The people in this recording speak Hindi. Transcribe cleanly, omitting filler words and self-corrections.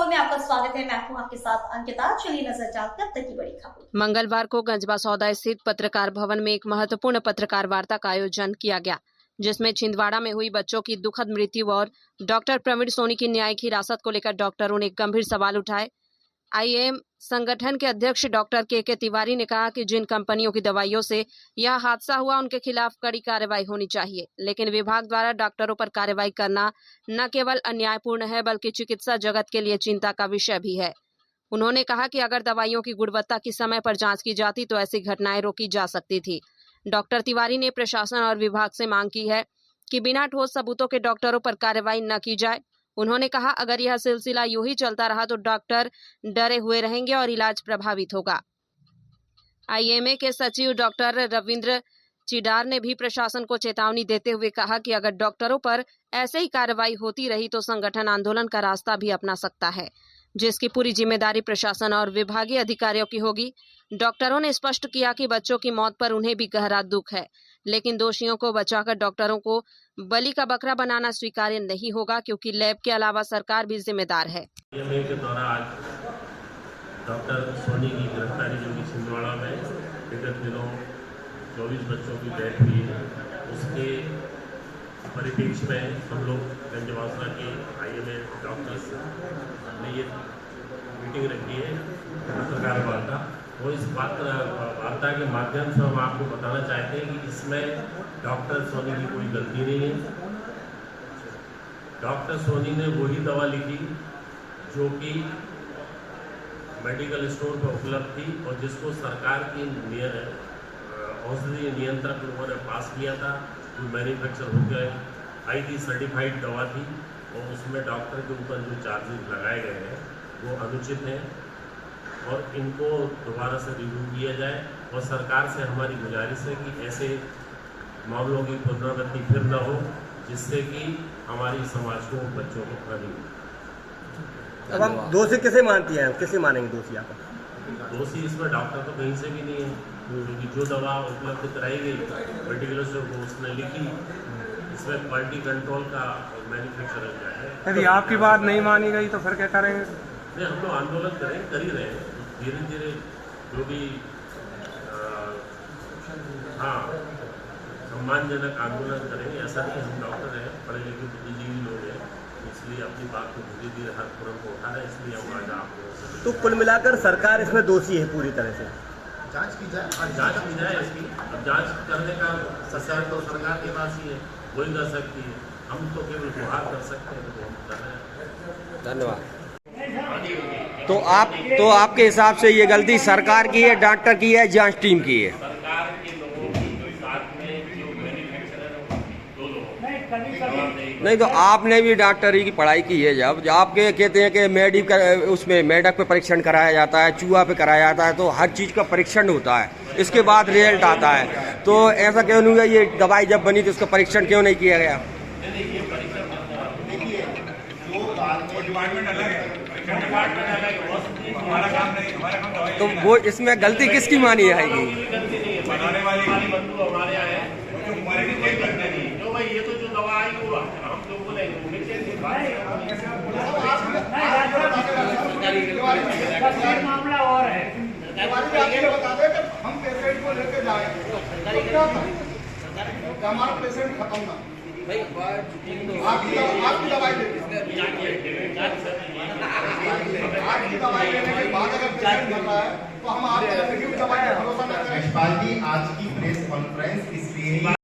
24 में आपका स्वागत है। मैं हूं आपके साथ अंकिता। चलिए नजर डालते हैं अब तक की बड़ी खबर। मंगलवार को गंजबा सौदा स्थित पत्रकार भवन में एक महत्वपूर्ण पत्रकार वार्ता का आयोजन किया गया, जिसमें छिंदवाड़ा में हुई बच्चों की दुखद मृत्यु और डॉक्टर प्रवीण सोनी की न्यायिक हिरासत को लेकर डॉक्टरों ने गंभीर सवाल उठाए। आईएएम संगठन के अध्यक्ष डॉक्टर के तिवारी ने कहा कि जिन कंपनियों की दवाइयों से यह हादसा हुआ उनके खिलाफ कड़ी कार्रवाई होनी चाहिए, लेकिन विभाग द्वारा डॉक्टरों पर कार्रवाई करना न केवल अन्यायपूर्ण है बल्कि चिकित्सा जगत के लिए चिंता का विषय भी है। उन्होंने कहा कि अगर दवाइयों की गुणवत्ता की समय पर जांच की जाती तो ऐसी घटनाएं रोकी जा सकती थी। डॉक्टर तिवारी ने प्रशासन और विभाग से मांग की है कि बिना ठोस सबूतों के डॉक्टरों पर कार्रवाई न की जाए। उन्होंने कहा, अगर यह सिलसिला यूं ही चलता रहा तो डॉक्टर डरे हुए रहेंगे और इलाज प्रभावित होगा। आईएमए के सचिव डॉक्टर रविंद्र चिडार ने भी प्रशासन को चेतावनी देते हुए कहा कि अगर डॉक्टरों पर ऐसे ही कार्रवाई होती रही तो संगठन आंदोलन का रास्ता भी अपना सकता है, जिसकी पूरी जिम्मेदारी प्रशासन और विभागीय अधिकारियों की होगी। डॉक्टरों ने स्पष्ट किया कि बच्चों की मौत पर उन्हें भी गहरा दुख है, लेकिन दोषियों को बचाकर डॉक्टरों को बलि का बकरा बनाना स्वीकार्य नहीं होगा, क्योंकि लैब के अलावा सरकार भी जिम्मेदार है। के द्वारा आज डॉक्टर सोनी की गिरफ्तारी जो कि छिंदवाड़ा में विगत दिनों 24 बच्चों की डेथ हुई है, उसके परिप्रेक्ष्य में हम लोग गंजवासला के आईएमए डॉक्टर्स ने ये मीटिंग रखी है, पत्रकार वार्ता। और इस वार्ता के माध्यम से हम आपको बताना चाहते हैं कि इसमें डॉक्टर सोनी की कोई गलती नहीं है। डॉक्टर सोनी ने वही दवा लिखी जो कि मेडिकल स्टोर पर उपलब्ध थी और जिसको सरकार की औषधि नियंत्रक लोगों ने पास किया था, जो मैन्युफैक्चर हो गए आईटी सर्टिफाइड दवा थी, और उसमें डॉक्टर के ऊपर जो चार्जेस लगाए गए हैं वो अनुचित हैं और इनको दोबारा से रिव्यू किया जाए। और सरकार से हमारी गुजारिश है कि ऐसे मामलों की पुनरावृत्ति फिर न हो, जिससे कि हमारी समाज को, बच्चों को हानि हो। अब हम दोषी किसे मानती हैं, किसे मानेंगे दोषी? आप दोषी इसमें डॉक्टर तो कहीं से भी नहीं है, क्योंकि जो दवा उपलब्ध कराई गई पर्टिकुलर से वो उसने लिखी, इसमें क्वालिटी कंट्रोल का मैन्युफैक्चरर का है। यदि आपकी बात नहीं मानी गई तो फिर क्या करेंगे? नहीं, हम लोग आंदोलन करें, कर ही रहे हैं धीरे धीरे, जो भी हाँ सम्मानजनक आंदोलन करेंगे। ऐसा नहीं, हम डॉक्टर हैं, पढ़े लिखे बुद्धिजीवी लोग हैं, इसलिए अपनी बात को धीरे धीरे हर फोरम को उठा रहे हैं। इसलिए हम आज आप तो कुल मिलाकर सरकार इसमें दोषी है पूरी तरह से। जांच की जाए, जांच की जाए इसकी। अब जांच करने का सशर्त तो सरकार के पास ही है, वही कर सकती है। हम तो केवल गुहार कर सकते हैं, तो हम कर रहे हैं। धन्यवाद। तो आपके हिसाब से ये गलती सरकार की है, डॉक्टर की है, जांच टीम की है? सरकार के लोगों की जो साथ में जो मैन्युफैक्चरर है, दो लोग नहीं, तो आपने भी डॉक्टरी की पढ़ाई की है। जब आपके कहते हैं कि मेडिकल उसमें मेडक पे परीक्षण कराया जाता है, चूहा पे कराया जाता है, तो हर चीज़ का परीक्षण होता है, इसके बाद रिजल्ट आता है। तो ऐसा क्यों नहीं हुआ? ये दवाई जब बनी तो उसका परीक्षण क्यों नहीं किया गया? तो वो इसमें गलती किसकी मानी जाएगी? बनाने वाली बंधु हमारे यहाँ है, जो क्वालिटी चेक करते नहीं, जो भाई ये तो जो दवा आई हुआ हम तो बोले मामला और है। हम पेशेंट को लेके जाए हमारा पेशेंट खत्म ना, आपकी दवाई लेने के बाद अगर पेशेंट कर रहा है तो हम आपकी दवाई पर भरोसा न करें। आज की प्रेस कॉन्फ्रेंस इसलिए